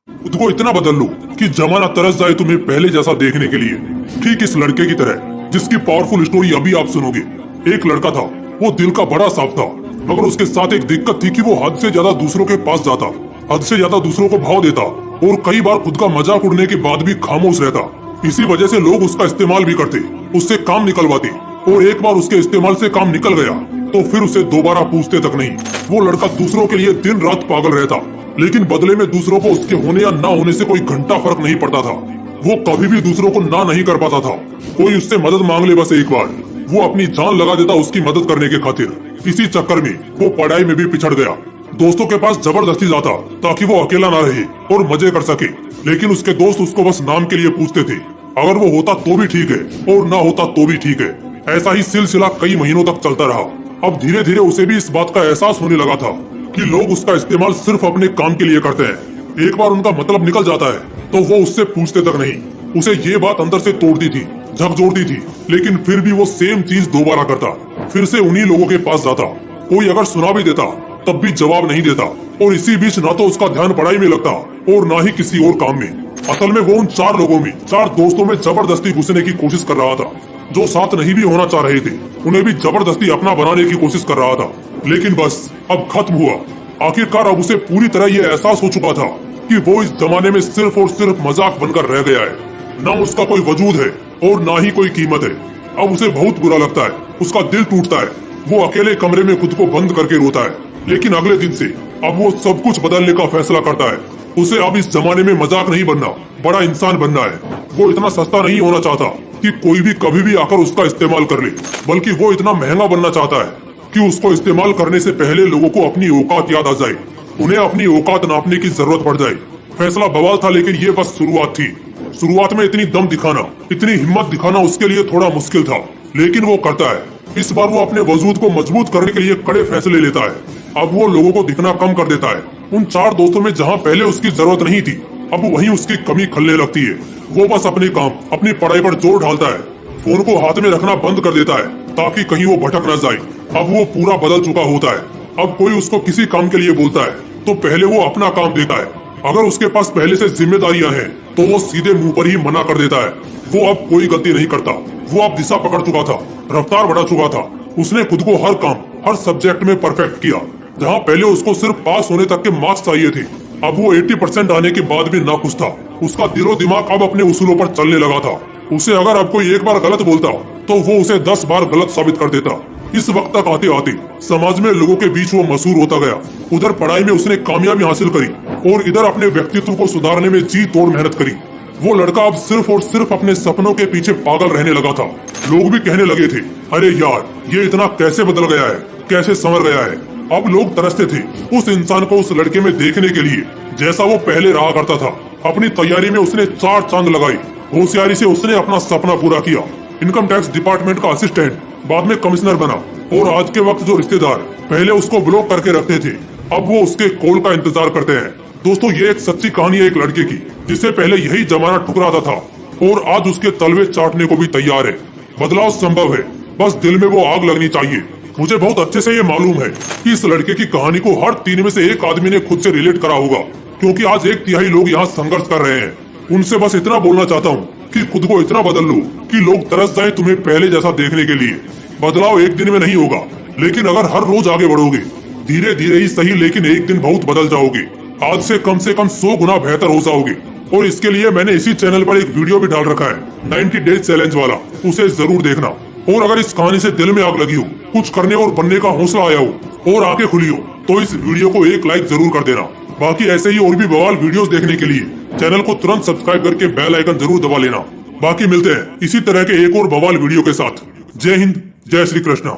खुद को इतना बदल लो कि जमाना तरस जाए तुम्हें पहले जैसा देखने के लिए। ठीक इस लड़के की तरह जिसकी पावरफुल स्टोरी अभी आप सुनोगे। एक लड़का था, वो दिल का बड़ा साफ था, मगर उसके साथ एक दिक्कत थी कि वो हद से ज्यादा दूसरों के पास जाता, हद से ज्यादा दूसरों को भाव देता और कई बार खुद का मजाक उड़ने के बाद भी खामोश रहता। इसी वजह से लोग उसका इस्तेमाल भी करते, उससे काम निकलवाते, और एक बार उसके इस्तेमाल से काम निकल गया तो फिर उसे दोबारा पूछते तक नहीं। वो लड़का दूसरों के लिए दिन रात पागल रहता, लेकिन बदले में दूसरों को उसके होने या ना होने से कोई घंटा फर्क नहीं पड़ता था। वो कभी भी दूसरों को ना नहीं कर पाता था। कोई उससे मदद मांग ले बस एक बार, वो अपनी जान लगा देता उसकी मदद करने के खातिर। इसी चक्कर में वो पढ़ाई में भी पिछड़ गया। दोस्तों के पास जबरदस्ती जाता ताकि वो अकेला ना रहे और मजे कर सके, लेकिन उसके दोस्त उसको बस नाम के लिए पूछते थे। अगर वो होता तो भी ठीक है और ना होता तो भी ठीक है। ऐसा ही सिलसिला कई महीनों तक चलता रहा। अब धीरे धीरे उसे भी इस बात का एहसास होने लगा था कि लोग उसका इस्तेमाल सिर्फ अपने काम के लिए करते हैं। एक बार उनका मतलब निकल जाता है तो वो उससे पूछते तक नहीं। उसे ये बात अंदर से तोड़ती थी, झकझोरती थी, लेकिन फिर भी वो सेम चीज दोबारा करता। फिर से उन्हीं लोगों के पास जाता। कोई अगर सुना भी देता तब भी जवाब नहीं देता, और इसी बीच ना तो उसका ध्यान पढ़ाई में लगता और ना ही किसी और काम में। असल में वो उन चार लोगों में, चार दोस्तों में जबरदस्ती घुसने की कोशिश कर रहा था। जो साथ नहीं भी होना चाह रहे थे उन्हें भी जबरदस्ती अपना बनाने की कोशिश कर रहा था। लेकिन बस अब खत्म हुआ। आखिरकार अब उसे पूरी तरह ये एहसास हो चुका था कि वो इस जमाने में सिर्फ और सिर्फ मजाक बनकर रह गया है। न उसका कोई वजूद है और ना ही कोई कीमत है। अब उसे बहुत बुरा लगता है, उसका दिल टूटता है। वो अकेले कमरे में खुद को बंद करके रोता है। लेकिन अगले दिन से अब वो सब कुछ बदलने का फैसला करता है। उसे अब इस जमाने में मजाक नहीं बनना, बड़ा इंसान बनना है। वो इतना सस्ता नहीं होना चाहता कि कोई भी कभी भी आकर उसका इस्तेमाल कर ले, बल्कि वो इतना महंगा बनना चाहता है कि उसको इस्तेमाल करने से पहले लोगों को अपनी औकात याद आ जाए, उन्हें अपनी औकात नापने की जरूरत पड़ जाए। फैसला बवाल था, लेकिन ये बस शुरुआत थी। शुरुआत में इतनी दम दिखाना, इतनी हिम्मत दिखाना उसके लिए थोड़ा मुश्किल था, लेकिन वो करता है। इस बार वो अपने वजूद को मजबूत करने के लिए कड़े फैसले लेता है। अब वो लोगों को दिखना कम कर देता है। उन चार दोस्तों में जहाँ पहले उसकी जरूरत नहीं थी, अब वहीं उसकी कमी खलने लगती है। वो बस अपने काम, अपनी पढ़ाई पर जोर डालता है। फोन को हाथ में रखना बंद कर देता है ताकि कहीं वो भटक न जाए। अब वो पूरा बदल चुका होता है। अब कोई उसको किसी काम के लिए बोलता है तो पहले वो अपना काम देता है। अगर उसके पास पहले से जिम्मेदारियां हैं तो वो सीधे मुंह पर ही मना कर देता है। वो अब कोई गलती नहीं करता। वो अब दिशा पकड़ चुका था, रफ्तार बढ़ा चुका था। उसने खुद को हर काम, हर सब्जेक्ट में परफेक्ट किया। जहाँ पहले उसको सिर्फ पास होने तक के मार्क्स चाहिए थे, अब वो 80% आने के बाद भी नाखुश था। उसका दिलो दिमाग अब अपने उसूलों पर चलने लगा था। उसे अगर अब कोई एक बार गलत बोलता तो वो उसे 10 बार गलत साबित कर देता। इस वक्त तक आते आते समाज में लोगों के बीच वो मशहूर होता गया। उधर पढ़ाई में उसने कामयाबी हासिल करी और इधर अपने व्यक्तित्व को सुधारने में जी तोड़ मेहनत करी। वो लड़का अब सिर्फ और सिर्फ अपने सपनों के पीछे पागल रहने लगा था। लोग भी कहने लगे थे, अरे यार ये इतना कैसे बदल गया है, कैसे संवर गया है। अब लोग तरसते थे उस इंसान को उस लड़के में देखने के लिए जैसा वो पहले रहा करता था। अपनी तैयारी में उसने 4 चांद लगाई। होशियारी से उसने अपना सपना पूरा किया। इनकम टैक्स डिपार्टमेंट का असिस्टेंट, बाद में कमिश्नर बना, और आज के वक्त जो रिश्तेदार पहले उसको ब्लॉक करके रखते थे, अब वो उसके कॉल का इंतजार करते हैं। दोस्तों, ये एक सच्ची कहानी है एक लड़के की जिसे पहले यही जमाना ठुकराता था और आज उसके तलवे चाटने को भी तैयार है। बदलाव संभव है, बस दिल में वो आग लगनी चाहिए। मुझे बहुत अच्छे से ये मालूम है कि इस लड़के की कहानी को हर 3 में से एक आदमी ने खुद से रिलेट करा होगा, क्योंकि आज 1/3 लोग यहाँ संघर्ष कर रहे हैं। उनसे बस इतना बोलना चाहता हूँ कि खुद को इतना बदल लो कि लोग तरस जाएं तुम्हें पहले जैसा देखने के लिए। बदलाव एक दिन में नहीं होगा, लेकिन अगर हर रोज आगे बढ़ोगे, धीरे धीरे ही सही, लेकिन एक दिन बहुत बदल जाओगे। आज से कम 100 गुना बेहतर हो जाओगे। और इसके लिए मैंने इसी चैनल पर एक वीडियो भी डाल रखा है, 90 डेज चैलेंज वाला, उसे जरूर देखना। और अगर इस कहानी से दिल में आग लगी हो, कुछ करने और बनने का हौसला आया हो और आंखें खुली हो, तो इस वीडियो को एक लाइक जरूर कर देना। बाकी ऐसे ही और भी बवाल वीडियोस देखने के लिए चैनल को तुरंत सब्सक्राइब करके बेल आइकन जरूर दबा लेना। बाकी मिलते हैं इसी तरह के एक और बवाल वीडियो के साथ। जय हिंद, जय श्री कृष्णा।